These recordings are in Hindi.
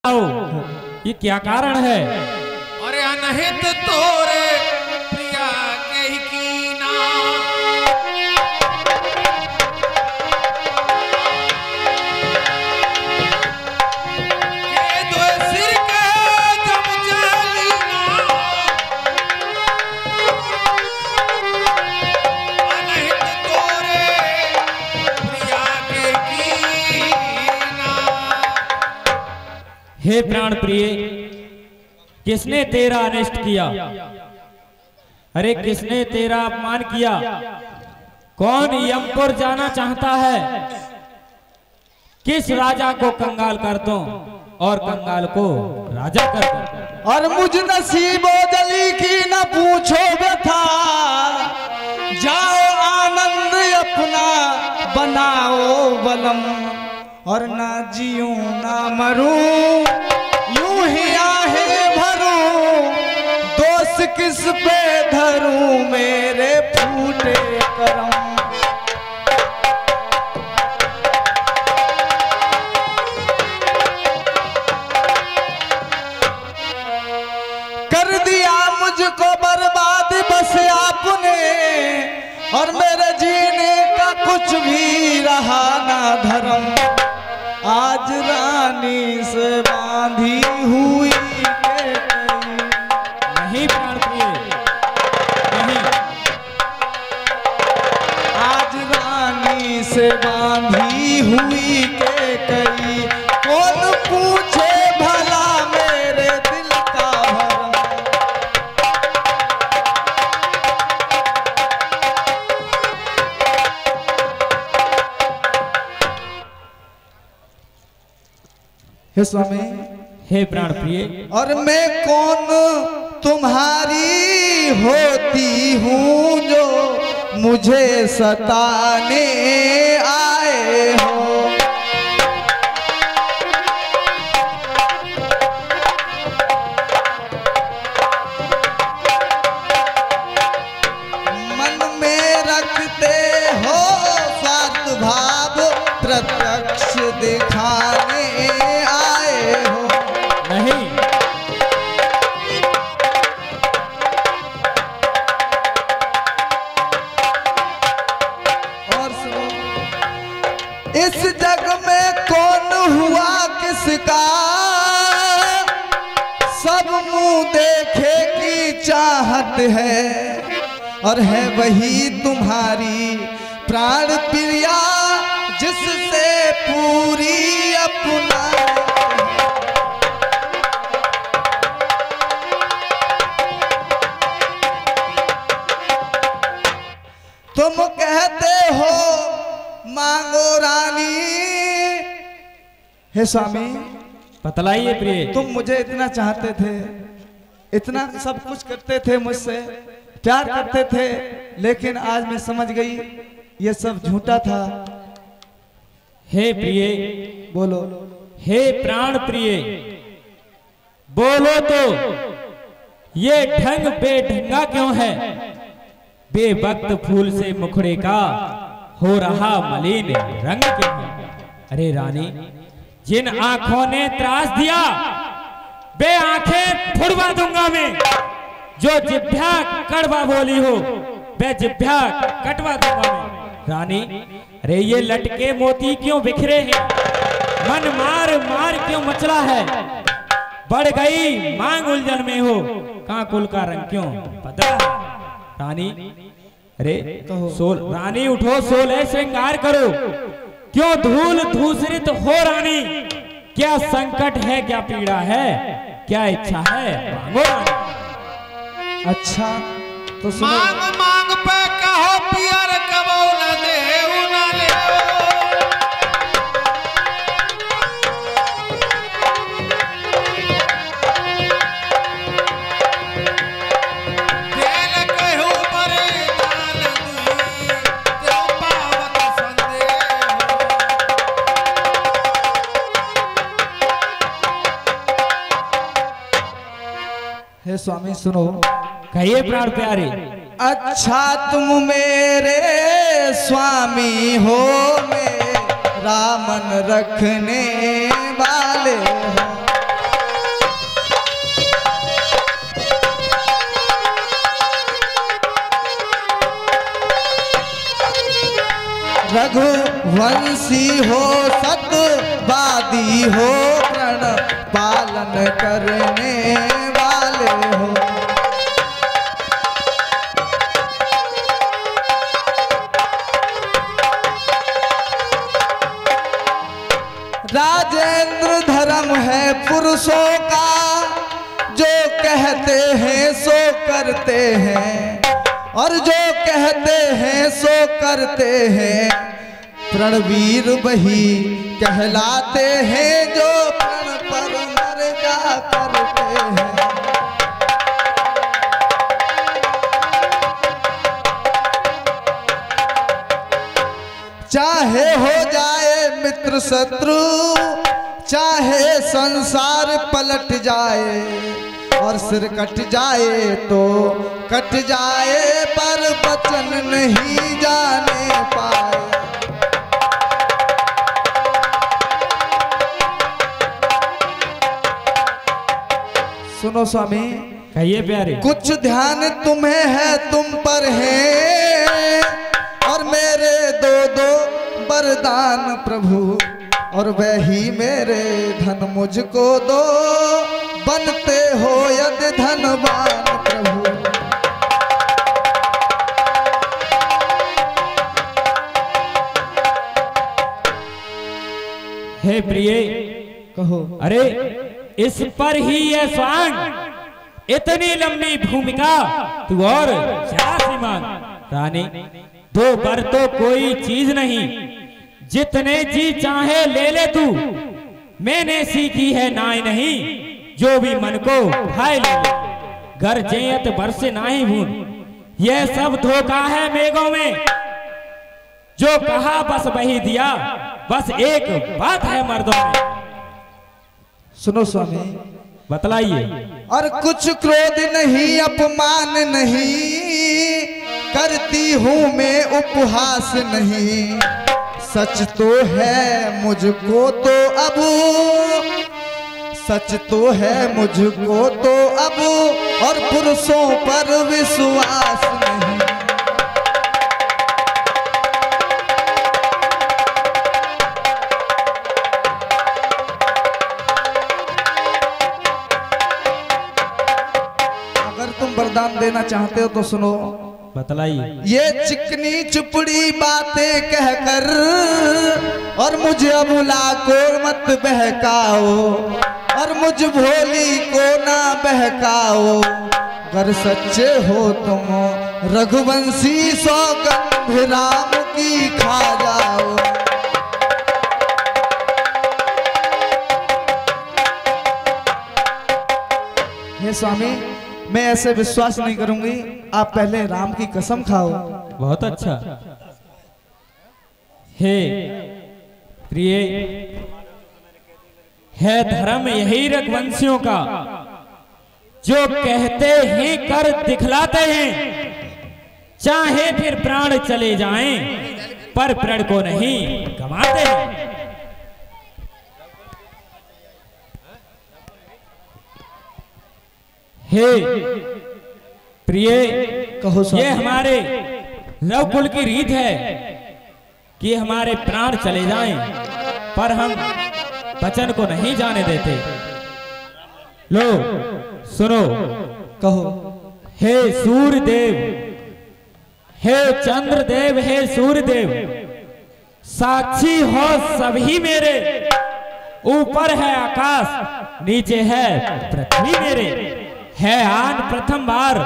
ये क्या कारण है? अरे अनहित तोरे प्रिया के ही कीना, के दो सिर के जम जलीना, अनहित तोरे प्रिया के कीना। हे प्राण प्रिय, किसने तेरा अनिष्ट किया? अरे किसने तेरा अपमान किया? कौन यमपुर जाना चाहता है? किस राजा को कंगाल कर दूं और कंगाल को राजा कर दूं? और मुझ नसीबो जली की न पूछो व्यथा, जाओ आनंद अपना बनाओ बलम, और ना जियूं ना मरूं यूं ही आहे भरूं, दोष किस पे धरूं मेरे फूटे करम। कर दिया मुझको बर्बाद बस आपने, और मेरे जीने का कुछ भी रहा ना धर्म। आज रानी से बांधी हुई के नहीं प्राण प्रिय, नहीं। आज रानी से बांधी हुई के कई, कौन पूछे भला मेरे दिल का भरम। हे स्वामी, हे प्राण प्रिय, और मैं कौन तुम्हारी होती हूँ जो मुझे सताने आए हो। मन में रखते हो स्वार्थ भाव, प्रत्यक्ष दिखाने आए हो। नहीं। और सुनो, इस जग में कौन हुआ किसका, सब मुंह देखे की चाहत है, और है वही तुम्हारी प्राण प्रिया जिससे पूरी अपना। तुम कहते हो मांगो रानी। हे स्वामी, बतलाइए प्रिय। तुम मुझे इतना चाहते थे, इतना सब कुछ करते थे, मुझसे प्यार करते थे, लेकिन आज मैं समझ गई ये सब झूठा था। हे प्रिय, बोलो। हे प्राण प्रिय, बोलो तो ये ढंग बेढंगा क्यों है? बेवक्त फूल से मुखड़े का हो रहा मलिन रंग क्यों है? अरे रानी, जिन आंखों ने त्रास दिया बे आंखें फुड़वा दूंगा मैं। जो जिभ्या कड़वा बोली हो बे जिभ्या कटवा दूंगा मैं। रानी, अरे ये लटके मोती क्यों बिखरे हैं? मन मार मार क्यों मचला है? बढ़ गई मांग उलझन में हो, काकुल का रंग क्यों बदला है? रानी, अरे रानी उठो, सोले श्रृंगार करो, क्यों धूल धूसरित हो रानी? क्या संकट है, क्या पीड़ा है, क्या इच्छा है, मांगो रानी। अच्छा तो सुनो। मांग मांग पे कहो पियर कबो न देव न लेओ, देल कहूं बरदान दुई, तेरो पावत संदेह। हे स्वामी सुनो। कहिए प्राण प्यारे। अच्छा तुम मेरे स्वामी हो, मेरा मन रखने वाले हो। वंशी हो सतवादी हो प्रण पालन करने वाले हो। राजेंद्र धर्म है पुरुषों का, जो कहते हैं सो करते हैं, और जो कहते हैं सो करते हैं। प्रणवीर वही कहलाते हैं जो प्रण पर मर्जा करते हैं। चाहे हो जाए मित्र शत्रु, चाहे संसार पलट जाए, और सिर कट जाए तो कट जाए, पर वचन नहीं जाने पाए। सुनो स्वामी, कहिए प्यारे। कुछ ध्यान तुम्हें है तुम पर है, और मेरे दो दो वरदान प्रभु, और वही मेरे धन मुझको दो, बनते हो यदि धनवान प्रभु। हे प्रिय, कहो। अरे इस पर ही ये स्वांग, इतनी लंबी भूमिका तू और क्या श्रीमान। रानी, दो पर तो कोई चीज नहीं, जितने जी चाहे ले ले तू। मैंने सीखी है नाई नहीं, जो भी मन को भाई ले ले। घर जयत बरसे नाही भून, यह सब धोखा है मेघों में। जो कहा बस वही दिया, बस एक बात है मर्दों में। सुनो स्वामी, बतलाइए। और कुछ क्रोध नहीं अपमान नहीं, करती हूँ मैं उपहास नहीं। सच तो है मुझको तो अब, सच तो है मुझको तो अब, और पुरुषों पर विश्वास नहीं। अगर तुम वरदान देना चाहते हो तो सुनो, बतलाइए। ये चिकनी चुपड़ी बातें कहकर, और मुझे अबुला को मत बहकाओ, और मुझ भोली को ना बहकाओ। अगर सच्चे हो तुम रघुवंशी, सौगंध राम की खा जाओ। हे स्वामी, मैं ऐसे विश्वास नहीं करूंगी, आप पहले राम की कसम खाओ। बहुत अच्छा। हे प्रिय, है धर्म यही रघुवंशियों का, जो कहते हैं कर दिखलाते हैं। चाहे फिर प्राण चले जाएं, पर प्रण को नहीं गंवाते हैं। हे प्रिय, कहो स्वामी। ये हमारे रघुकुल की रीत है कि हमारे प्राण चले जाएं, पर हम वचन को नहीं जाने देते। लो सुनो, कहो। हे सूर्यदेव, हे चंद्रदेव, हे सूर्यदेव, साक्षी हो सभी मेरे। ऊपर है आकाश, नीचे है पृथ्वी मेरे। है आन प्रथम बार,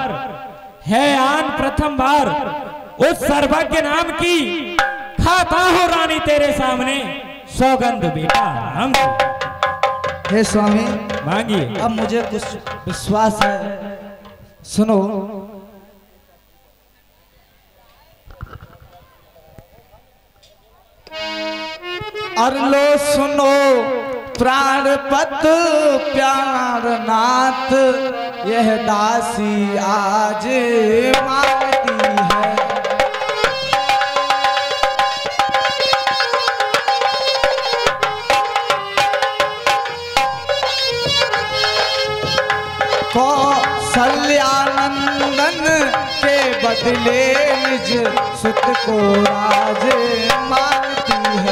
है आन प्रथम बार, उस सर्वज्ञ नाम की खाता हो रानी तेरे सामने। सौगंध बेटा हम। हे स्वामी, मांगिए। अब मुझे कुछ विश्वास है, सुनो। और लो सुनो प्राणपत प्यार नाथ, यह दासी आज मांगती है। कौशल्यानंदन के बदले निज सुत को राज मांगती है।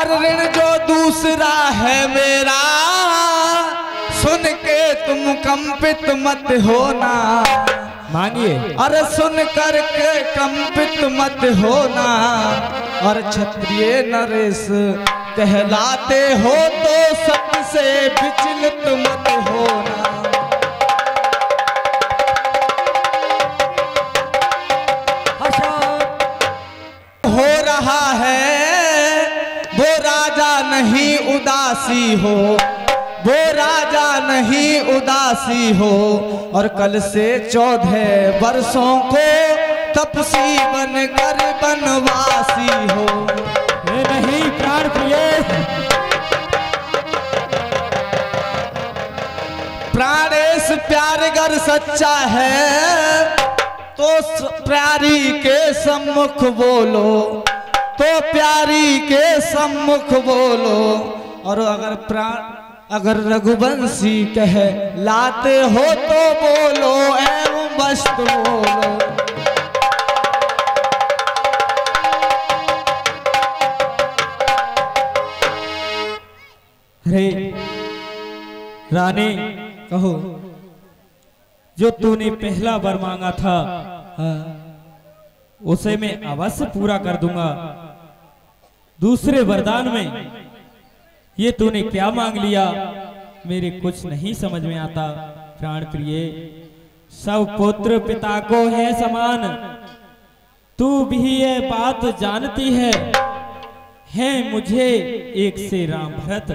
और ऋण जो दूसरा है मेरा, सुन के तुम कंपित मत होना। मांगिए। अरे सुन करके कंपित मत होना, और क्षत्रिय नरेश कहलाते हो तो सबसे विचलित मत होना। हो रहा है वो राजा नहीं उदासी हो, वो राजा नहीं उदासी हो, और कल से 14 वर्षों को तपसी बनकर बनवासी हो। ये नहीं प्राण प्रिय, प्राणेश प्यार अगर सच्चा है तो प्यारी के सम्मुख बोलो, तो प्यारी के सम्मुख बोलो। और अगर रघुवंशी कहे लाते हो तो बोलो एवं वस्तु बोलो। अरे रानी, कहो। जो तूने पहला वर मांगा था उसे मैं अवश्य पूरा कर दूंगा। दूसरे वरदान में ये तूने क्या मांग लिया, मेरे कुछ नहीं समझ में आता। प्राण प्रिय, सब पुत्र पिता को है समान, तू भी ये बात जानती है मुझे एक से राम भरत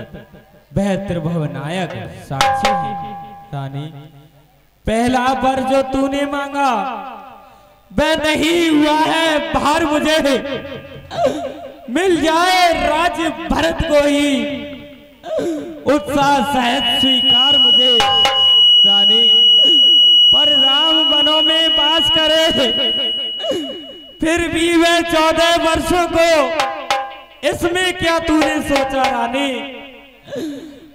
वह त्रिभुव नायक साक्षी है। रानी, पहला वर जो तूने मांगा वह नहीं हुआ है, बाहर मुझे मिल जाए राज्य भरत को ही उत्साह सहित स्वीकार मुझे। रानी, पर राम वनों में वास करे, फिर भी वह 14 वर्षों को इसमें क्या तूने सोचा। रानी,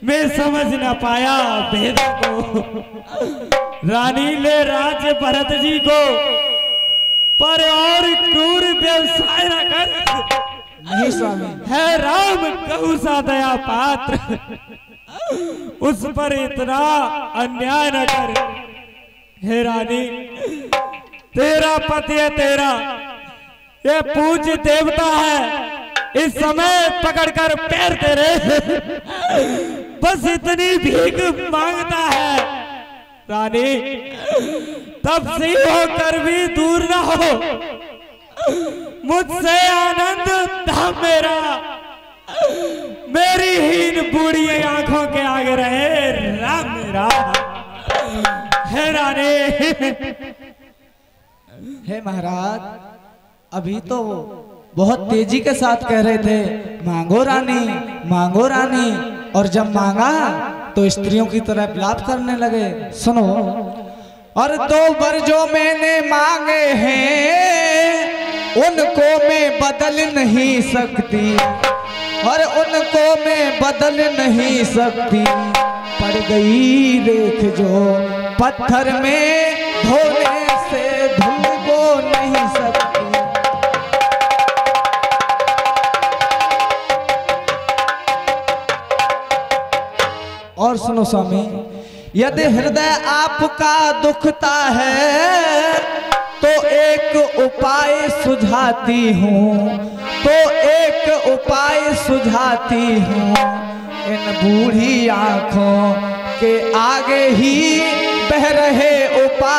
मैं समझ न पाया भेद को। रानी, ले राज्य भरत जी को, पर और क्रूर व्यवसाय न कर। नहीं स्वामी। है राम कहू सा दया पात्र, उस पर इतना अन्याय न कर। हे रानी, तेरा पति है, तेरा ये पूज्य देवता है, इस समय पकड़कर पैर तेरे बस इतनी भीख मांगता है। रानी, तब से होकर भी दूर ना हो, मुझसे आनंद था मेरा, मेरी हीन बूढ़ी आंखों के आगे रहे राम मेरा। हे रानी। हे महाराज, अभी तो बहुत तेजी के साथ कह रहे थे मांगो रानी, मांगो रानी, और जब मांगा तो स्त्रियों की तरह विलाप करने लगे। सुनो, और 2 वर जो मैंने मांगे हैं उनको मैं बदल नहीं सकती, और उनको मैं बदल नहीं सकती। पड़ गई रेख जो पत्थर में, धोने से धुल वो नहीं सकती। और सुनो स्वामी, यदि हृदय आपका दुखता है तो एक उपाय सुझाती हूँ, तो एक उपाय सुझाती हूँ। इन बूढ़ी आंखों के आगे ही बह रहे उपाय